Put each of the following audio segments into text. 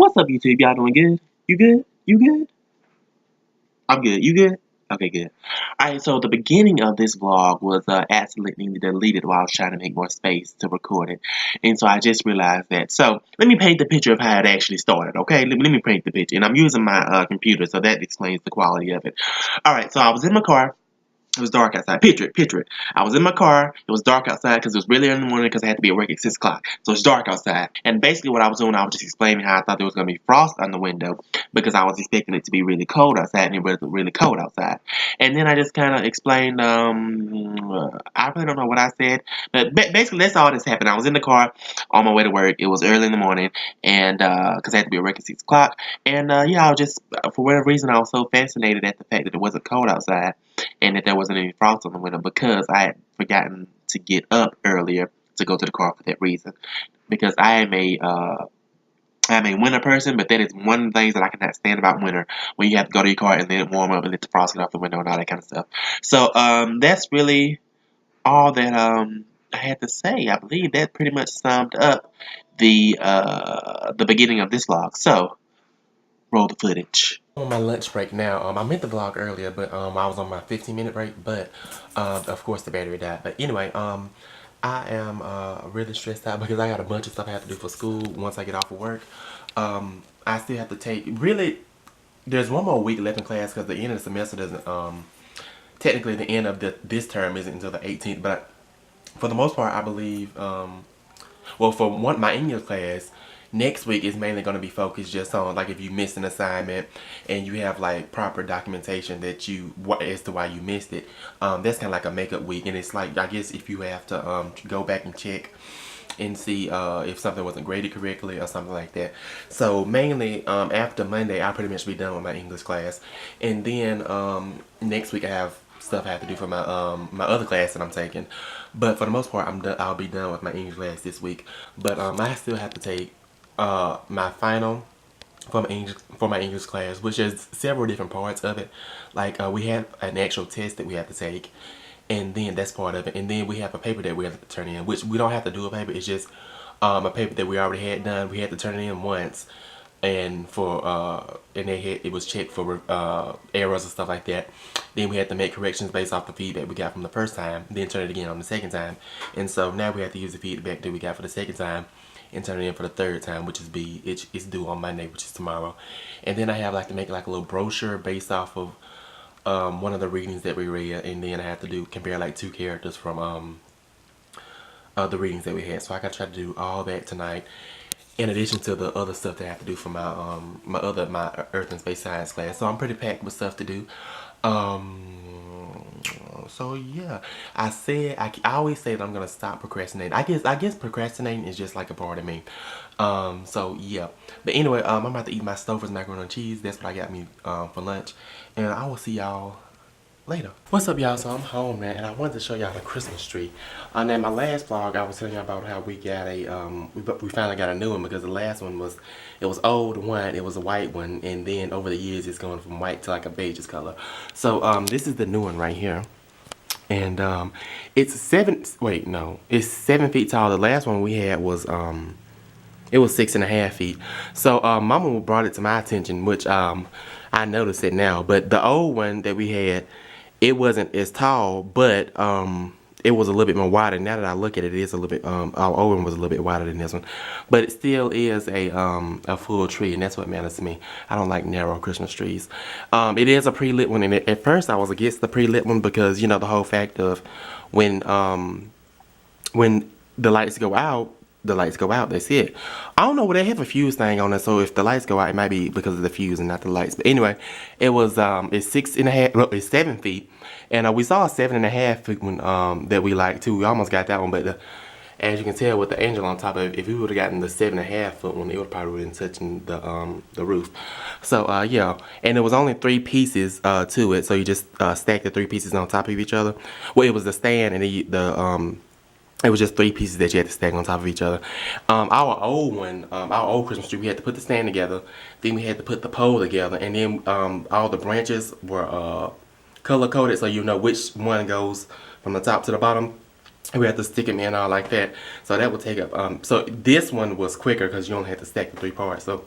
What's up, YouTube? Y'all doing good? You good? You good? I'm good. You good? Okay, good. Alright, so the beginning of this vlog was accidentally deleted while I was trying to make more space to record it. And so I just realized that. So let me paint the picture of how it actually started, okay? Let me paint the picture. And I'm using my computer, so that explains the quality of it. Alright, so I was in my car. It was dark outside. Picture it, picture it. I was in my car. It was dark outside because it was really early in the morning because I had to be at work at 6 o'clock. So it's dark outside. And basically what I was doing, I was just explaining how I thought there was going to be frost on the window because I was expecting it to be really cold outside, and it was really cold outside. And then I just kind of explained, I really don't know what I said. But basically that's all that's happened. I was in the car on my way to work. It was early in the morning and because I had to be at work at 6 o'clock. And yeah, I was just, for whatever reason, I was so fascinated at the fact that it wasn't cold outside and that there wasn't any frost on the window because I had forgotten to get up earlier to go to the car for that reason. Because I'm a winter person, but that is one of the things that I cannot stand about winter, when you have to go to your car and then it warm up and let the frost get off the window and all that kind of stuff. So that's really all that I had to say. I believe that pretty much summed up the beginning of this vlog. So roll the footage. On my lunch break now. I meant to vlog earlier, but I was on my 15-minute break, but of course the battery died. But anyway, I am really stressed out because I got a bunch of stuff I have to do for school once I get off of work. I still have to take, really, there's one more week left in class because the end of the semester doesn't, technically the end of this term isn't until the 18th, but for the most part I believe, well, for my English class, next week is mainly going to be focused just on, like, if you missed an assignment and you have like proper documentation that you as to why you missed it. That's kind of like a makeup week, and it's like, I guess, if you have to go back and check and see if something wasn't graded correctly or something like that. So mainly after Monday I'll pretty much be done with my English class, and then next week I have stuff I have to do for my my other class that I'm taking. But for the most part, I'll be done with my English class this week. But I still have to take my final for my English class, which is several different parts of it. Like we have an actual test that we have to take, and then that's part of it. And then we have a paper that we have to turn in, which we don't have to do a paper. It's just a paper that we already had done. We had to turn it in once, and it was checked for errors and stuff like that. Then we had to make corrections based off the feedback we got from the first time, then turn it again on the second time. And so now we have to use the feedback that we got for the second time and turn it in for the third time, which is it's due on Monday, which is tomorrow. And then I have like to make like a little brochure based off of one of the readings that we read, and then I have to compare like 2 characters from the readings that we had. So I gotta try to do all that tonight, in addition to the other stuff that I have to do for my my Earth and Space Science class. So I'm pretty packed with stuff to do. So yeah, I always say that I'm gonna stop procrastinating. I guess procrastinating is just like a part of me. So yeah. But anyway, I'm about to eat my Stouffer's macaroni and cheese. That's what I got me for lunch, and I will see y'all later. What's up, y'all? So I'm home now, and I wanted to show y'all the Christmas tree. Now, my last vlog, I was telling y'all about how we got we finally got a new one, because the last one was old one, it was a white one, and then over the years it's going from white to like a beige color. So this is the new one right here, and it's 7 feet tall. The last one we had was it was 6.5 feet. So Mama brought it to my attention, which I noticed it now. But the old one that we had, it wasn't as tall, but it was a little bit more wider. Now that I look at it, it is a little bit, our old one was a little bit wider than this one. But it still is a full tree, and that's what matters to me. I don't like narrow Christmas trees. It is a pre-lit one, and at first I was against the pre-lit one because, you know, the whole fact of when the lights go out, that's it. I don't know, they have a fuse thing on it, so if the lights go out, it might be because of the fuse and not the lights. But anyway, it was it's 6.5, well, it's 7 feet, and we saw a 7.5 feet one that we liked too. We almost got that one, but as you can tell with the angel on top of it, if we would have gotten the 7.5 foot one, it would probably been touching the roof. So yeah, and there was only 3 pieces to it, so you just stack the 3 pieces on top of each other. Well, it was the stand and it was just 3 pieces that you had to stack on top of each other. Our old Christmas tree, we had to put the stand together, then we had to put the pole together, and then all the branches were color coded, so you know which one goes from the top to the bottom. And we had to stick them in all like that. So that would take up. So this one was quicker because you only had to stack the 3 parts. So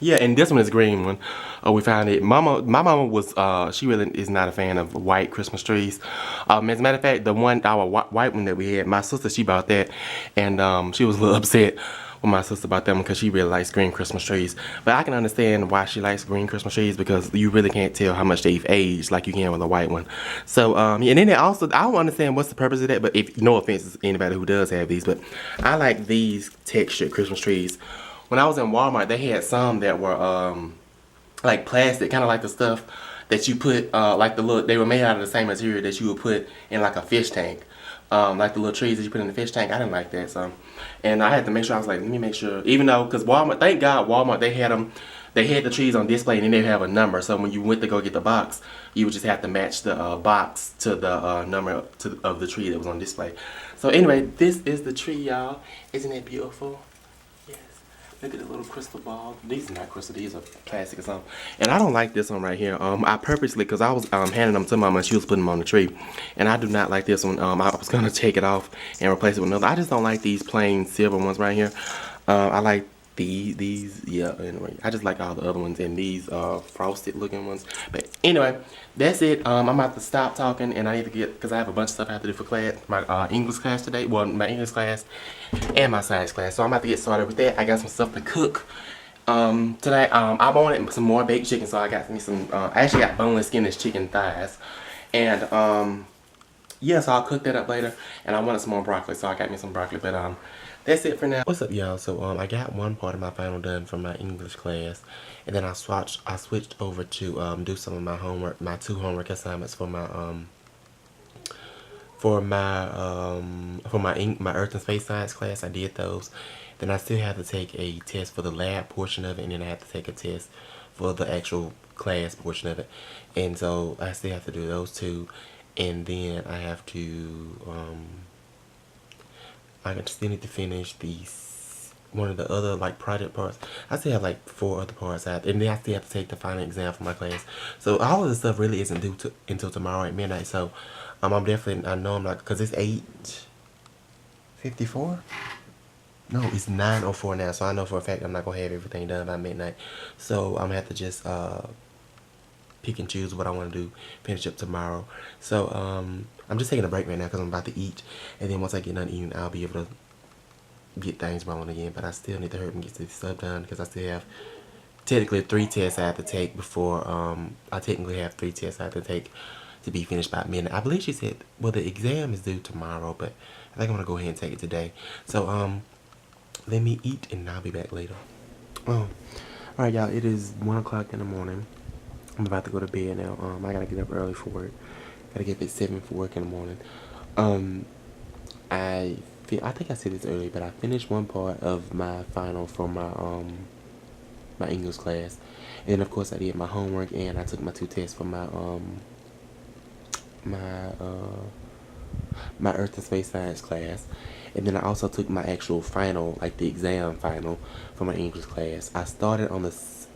Yeah, and this one is green one. We found it. My mama was, she really is not a fan of white Christmas trees. As a matter of fact, our white one that we had, my sister, she bought that, and she was a little upset with my sister about that one because she really likes green Christmas trees. But I can understand why she likes green Christmas trees because you really can't tell how much they've aged like you can with a white one. So, and then they also, I don't understand what's the purpose of that, but if, no offense to anybody who does have these, but I like these textured Christmas trees. When I was in Walmart, they had some that were like plastic, kind of like the stuff that you put, like the little, they were made out of the same material that you would put in like a fish tank. Like the little trees that you put in the fish tank. I didn't like that, so. And I had to make sure, I was like, let me make sure. Even though, because Walmart, thank God Walmart, they had the trees on display and then they have a number. So when you went to go get the box, you would just have to match the box to the number of the tree that was on display. So anyway, this is the tree, y'all. Isn't it beautiful? Look at the little crystal ball. These are not crystal, these are plastic or something. And I don't like this one right here. I purposely, because I was handing them to Mama and she was putting them on the tree. And I do not like this one. I was going to take it off and replace it with another. I just don't like these plain silver ones right here. I like these, yeah, anyway. I just like all the other ones and these frosted looking ones. But anyway, that's it. I'm about to stop talking and I need to get, because I have a bunch of stuff I have to do for class, my English class today. Well, my English class and my science class. So I'm about to get started with that. I got some stuff to cook. Today, I wanted some more baked chicken, so I got me some, I actually got boneless, skinless chicken thighs. And, yeah, so I'll cook that up later. And I wanted some more broccoli, so I got me some broccoli. But, that's it for now. What's up, y'all? So, I got one part of my final done from my English class. And then I switched over to, do some of my homework, my 2 homework assignments for my, my Earth and Space Science class. I did those. Then I still have to take a test for the lab portion of it, and then I have to take a test for the actual class portion of it. And so I still have to do those 2, and then I have to I still need to finish one of the other like project parts. I still have like 4 other parts out, and then I still have to take the final exam for my class. So all of this stuff really isn't due until tomorrow at midnight. So I'm definitely, I know I'm not, because it's 8:54. No, it's 9:04 now. So I know for a fact I'm not gonna have everything done by midnight. So I'm gonna have to just pick and choose what I want to do, finish up tomorrow. So I'm just taking a break right now because I'm about to eat, and then once I get done eating, I'll be able to get things rolling again. But I still need to hurry and get this stuff done because I still have technically 3 tests I have to take before I technically have 3 tests I have to take to be finished by midnight. I believe she said, well, the exam is due tomorrow, but I think I'm gonna go ahead and take it today. So let me eat and I'll be back later. Oh, alright, y'all, it is 1 o'clock in the morning. I'm about to go to bed now. I gotta get up early for work. Gotta get up at 7 for work in the morning. I think I said this earlier, but I finished one part of my final for my English class, and of course I did my homework and I took my 2 tests for my my Earth and Space Science class, and then I also took my actual final, like the exam final for my English class. I started on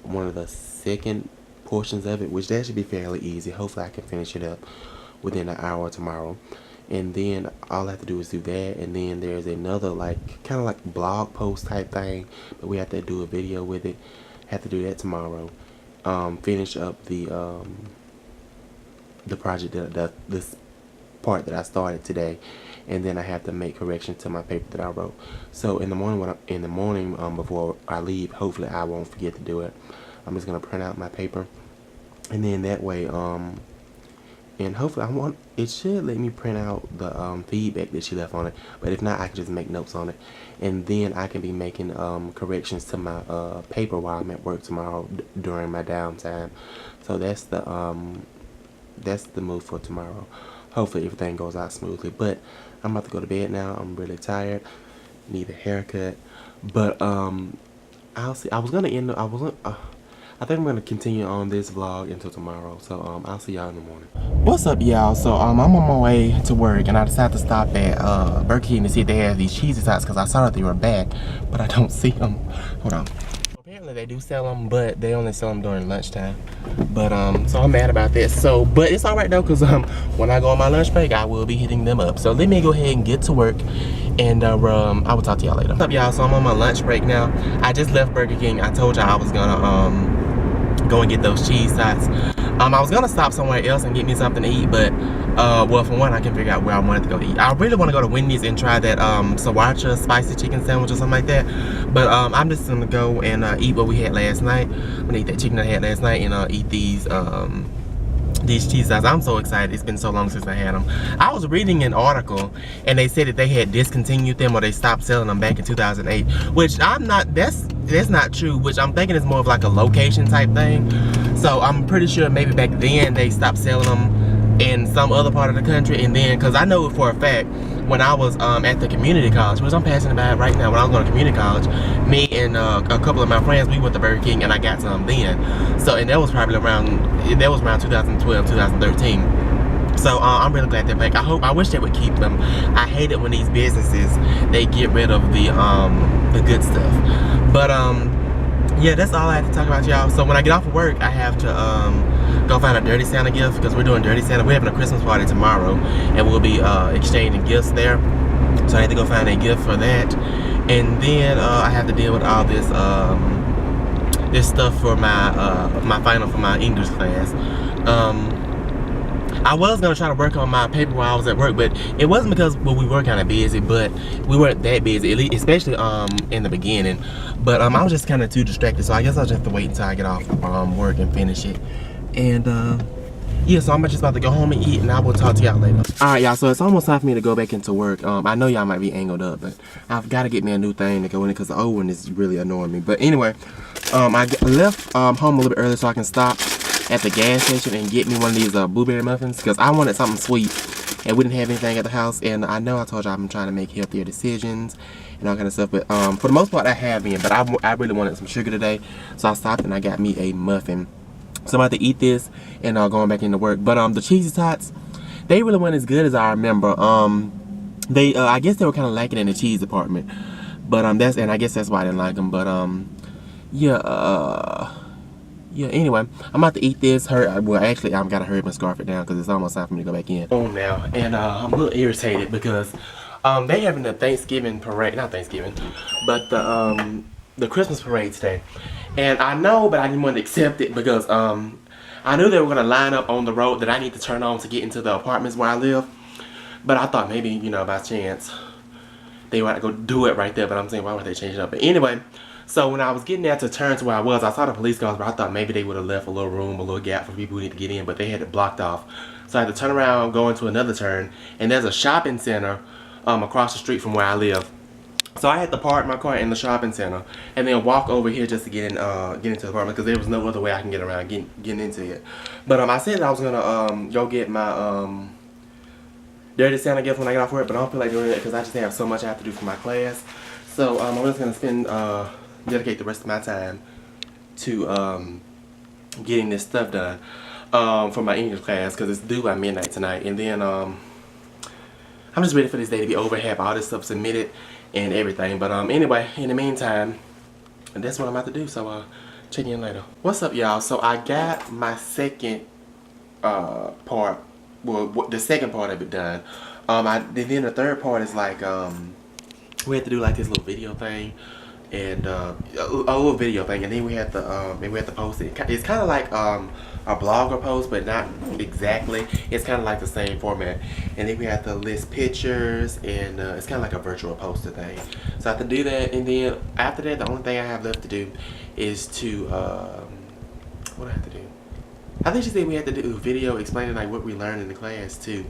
one of the second portions of it, which that should be fairly easy. Hopefully I can finish it up within an hour tomorrow, and then all I have to do is do that. And then there's another like kind of like blog post type thing, but we have to do a video with it. Have to do that tomorrow. Finish up the project this part that I started today, and then I have to make corrections to my paper that I wrote. So in the morning before I leave, hopefully I won't forget to do it. I'm just gonna print out my paper, and then that way and hopefully it should let me print out the feedback that she left on it, but if not, I can just make notes on it, and then I can be making corrections to my paper while I'm at work tomorrow during my downtime. So that's the move for tomorrow. Hopefully everything goes out smoothly. But I'm about to go to bed now. I'm really tired. Need a haircut. But I'll see. I think I'm gonna continue on this vlog until tomorrow. So I'll see y'all in the morning. What's up, y'all? So I'm on my way to work, and I decided to stop at Burger King to see if they have these cheesy tots because I saw that they were back, but I don't see them. Hold on. Apparently apparently they do sell them, but they only sell them during lunchtime. But so I'm mad about that. So, but it's all right though, cause when I go on my lunch break, I will be hitting them up. So let me go ahead and get to work, and I will talk to y'all later. What's up, y'all? So I'm on my lunch break now. I just left Burger King. I told y'all I was gonna go and get those cheese tots. I was gonna stop somewhere else and get me something to eat, but well, for one, I can figure out where I wanted to go to eat. I really want to go to Wendy's and try that sriracha spicy chicken sandwich or something like that. But I'm just gonna go and eat what we had last night. I'm gonna eat that chicken I had last night and eat these cheese tots. I'm so excited. It's been so long since I had them. I was reading an article and they said that they had discontinued them or they stopped selling them back in 2008, which that's not true, which I'm thinking is more of like a location type thing. So I'm pretty sure maybe back then they stopped selling them in some other part of the country, and then because I know for a fact when I was at the community college, which I'm passing by right now, when I was going to community college, me and a couple of my friends, we went to Burger King and I got some then. So, and that was probably around 2012, 2013. So I'm really glad they're back. I wish they would keep them. I hate it when these businesses, they get rid of the good stuff. But yeah, that's all I have to talk about, y'all. So when I get off of work, I have to go find a Dirty Santa gift, because we're doing Dirty Santa. We're having a Christmas party tomorrow, and we'll be exchanging gifts there. So I have to go find a gift for that, and then I have to deal with all this this stuff for my final for my English class. I was gonna try to work on my paper while I was at work, but it wasn't because we were kind of busy, but we weren't that busy, at least, especially in the beginning. But I was just kind of too distracted, so I guess I'll just have to wait until I get off work and finish it. And yeah, so I'm just about to go home and eat, and I will talk to y'all later. All right, y'all. So it's almost time for me to go back into work. I know y'all might be angled up, but I've got to get me a new thing to go in it because the old one is really annoying me. But anyway, I left home a little bit early so I can stop at the gas station and get me one of these blueberry muffins, because I wanted something sweet and we didn't have anything at the house. And I know I told you I'm trying to make healthier decisions and all kind of stuff, but for the most part I have been, but I really wanted some sugar today, so I stopped and I got me a muffin. So I'm about to eat this and going back into work. But the CHEESEY tots, they really weren't as good as I remember. I guess they were kind of lacking in the cheese department, but I guess that's why I didn't like them. But yeah, anyway, I'm about to eat this. Well, actually, I've got to hurry up and scarf it down because it's almost time for me to go back in. Oh, now, and I'm a little irritated because they having the Thanksgiving parade, not Thanksgiving, but the Christmas parade today. And I know, but I didn't want to accept it because I knew they were gonna line up on the road that I need to turn on to get into the apartments where I live. But I thought maybe, you know, by chance they might go do it right there. But I'm saying, why would they change it up? But anyway. So when I was getting there to turn to where I saw the police cars, but I thought maybe they would have left a little room, a little gap for people who need to get in, but they had it blocked off. So I had to turn around, go into another turn, and there's a shopping center across the street from where I live. So I had to park my car in the shopping center and then walk over here just to get into the apartment, because there was no other way I can get around getting into it. But I said that I was gonna go get my Dirty Santa gift when I get off work, but I don't feel like doing it because I just have so much I have to do for my class. So I'm just gonna dedicate the rest of my time to getting this stuff done for my English class, because it's due by midnight tonight. And then I'm just ready for this day to be over, have all this stuff submitted and everything. But anyway, in the meantime, that's what I'm about to do. So check in later. What's up, y'all? So I got my second part, well, the second part of it done. Then the third part is like we had to do like this little video thing, and a little video thing, and then we had to post it. It's kind of like a blogger post, but not exactly. It's kind of like the same format. And then we have to list pictures, and it's kind of like a virtual poster thing. So I have to do that, and then after that, the only thing I have left to do is to what do I have to do? I think she said we had to do a video explaining like what we learned in the class too.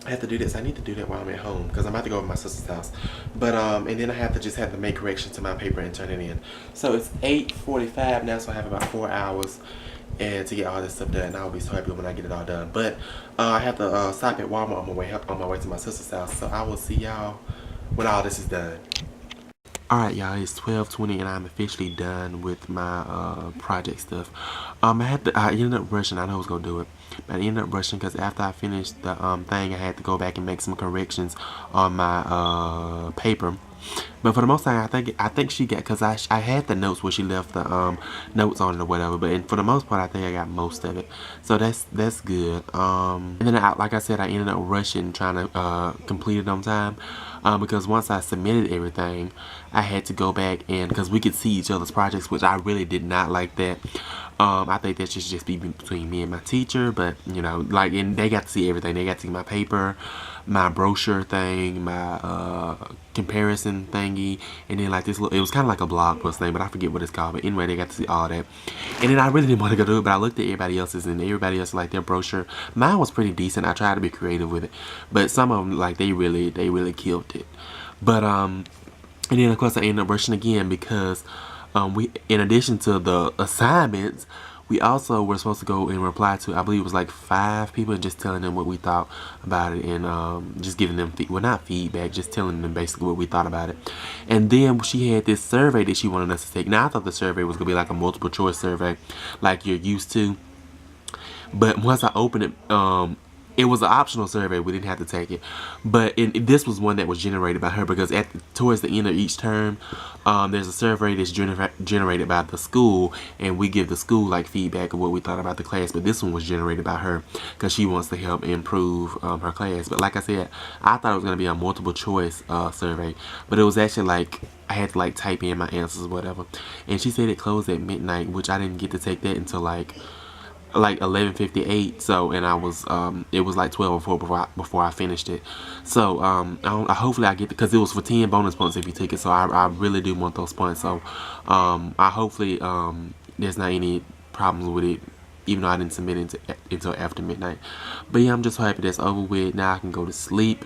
I have to do this. I need to do that while I'm at home because I'm about to go over to my sister's house. But and then I have to make corrections to my paper and turn it in. So it's 8:45 now, so I have about 4 hours and to get all this stuff done. I'll be so happy when I get it all done. But I have to stop at Walmart on my way to my sister's house. So I will see y'all when all this is done. Alright, y'all, it's 12:20 and I'm officially done with my project stuff. I ended up rushing. I know I was gonna do it, but I ended up rushing because after I finished the thing, I had to go back and make some corrections on my paper. But for the most time, I think she got, because I had the notes where she left the notes on it or whatever. But for the most part, I think I got most of it. So that's good. And then like I said, I ended up rushing trying to complete it on time. Because once I submitted everything, I had to go back and because we could see each other's projects, which I really did not like that. I think that should just be between me and my teacher, but you know, like, and they got to see everything. They got to see my paper, my brochure thing, my comparison thingy, and then like this little, it was kind of like a blog post thing, but I forget what it's called. But anyway, they got to see all that. And then I really didn't want to go do it, but I looked at everybody else's, and everybody else, like, their brochure. Mine was pretty decent. I tried to be creative with it, but some of them, like, they really killed it. But and then of course I ended up rushing again because we, in addition to the assignments, we also were supposed to go and reply to, I believe it was like 5 people, and just telling them what we thought about it, and just giving them well, not feedback, just telling them basically what we thought about it. And then she had this survey that she wanted us to take. Now I thought the survey was gonna be like a multiple choice survey like you're used to, but once I opened it, it was an optional survey. We didn't have to take it, but this was one that was generated by her, because towards the end of each term, there's a survey that's generated by the school, and we give the school like feedback of what we thought about the class. But this one was generated by her because she wants to help improve her class. But like I said, I thought it was gonna be a multiple choice survey, but it was actually like I had to like type in my answers or whatever. And she said it closed at midnight, which I didn't get to take that until like 11:58. So, and I was it was like 12:04 before I finished it. So hopefully I get, because it was for 10 bonus points if you take it. So I really do want those points. So I hopefully there's not any problems with it, even though I didn't submit it until after midnight. But yeah, I'm just so happy that's over with. Now I can go to sleep,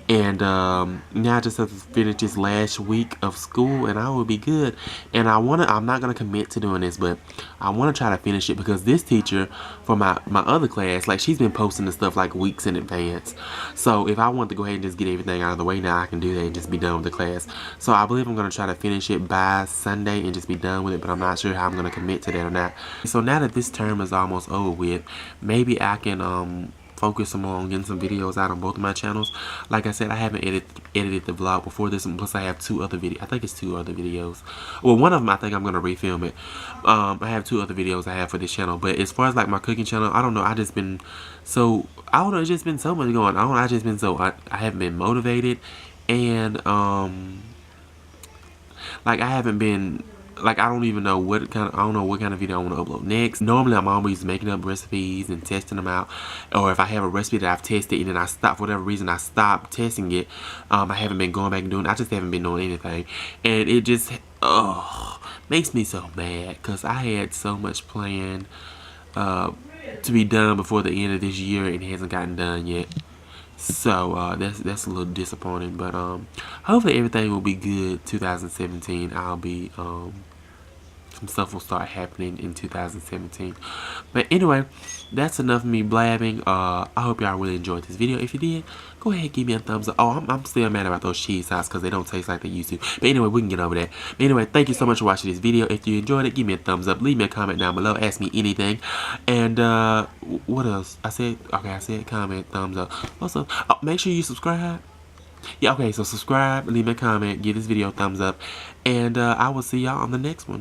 and now I just have to finish this last week of school, and I will be good. And I'm not gonna commit to doing this, but I want to try to finish it, because this teacher for my other class, like, she's been posting the stuff like weeks in advance. So if I want to go ahead and just get everything out of the way now, I can do that and just be done with the class. So I believe I'm gonna try to finish it by Sunday and just be done with it, but I'm not sure how I'm gonna commit to that or not. So now that this term is almost over with, maybe I can focus some more on getting some videos out on both of my channels. Like I said, I haven't edited the vlog before this, and plus I have 2 other videos. I think it's 2 other videos. Well, one of them I think I'm gonna refilm it. I have 2 other videos I have for this channel. But as far as like my cooking channel, I don't know. I just been so, I don't know. It's just been so much going on. I just been so, I haven't been motivated, and like, I haven't been, like, I don't even know what kind of, I don't know what kind of video I want to upload next. Normally I'm always making up recipes and testing them out, or if I have a recipe that I've tested and then I stop, for whatever reason I stopped testing it, I haven't been going back and doing, I just haven't been doing anything, and it just makes me so mad, because I had so much planned to be done before the end of this year, and it hasn't gotten done yet. So that's a little disappointing, but hopefully everything will be good. 2017, I'll be some stuff will start happening in 2017. But anyway, that's enough of me blabbing. I hope y'all really enjoyed this video. If you did, go ahead and give me a thumbs up. Oh, I'm still mad about those cheese sauce because they don't taste like they used to. But anyway, we can get over that. But anyway, thank you so much for watching this video. If you enjoyed it, give me a thumbs up. Leave me a comment down below. Ask me anything. And what else? I said comment, thumbs up. Also, make sure you subscribe. Yeah, okay, so subscribe, leave me a comment, give this video a thumbs up, and I will see y'all on the next one.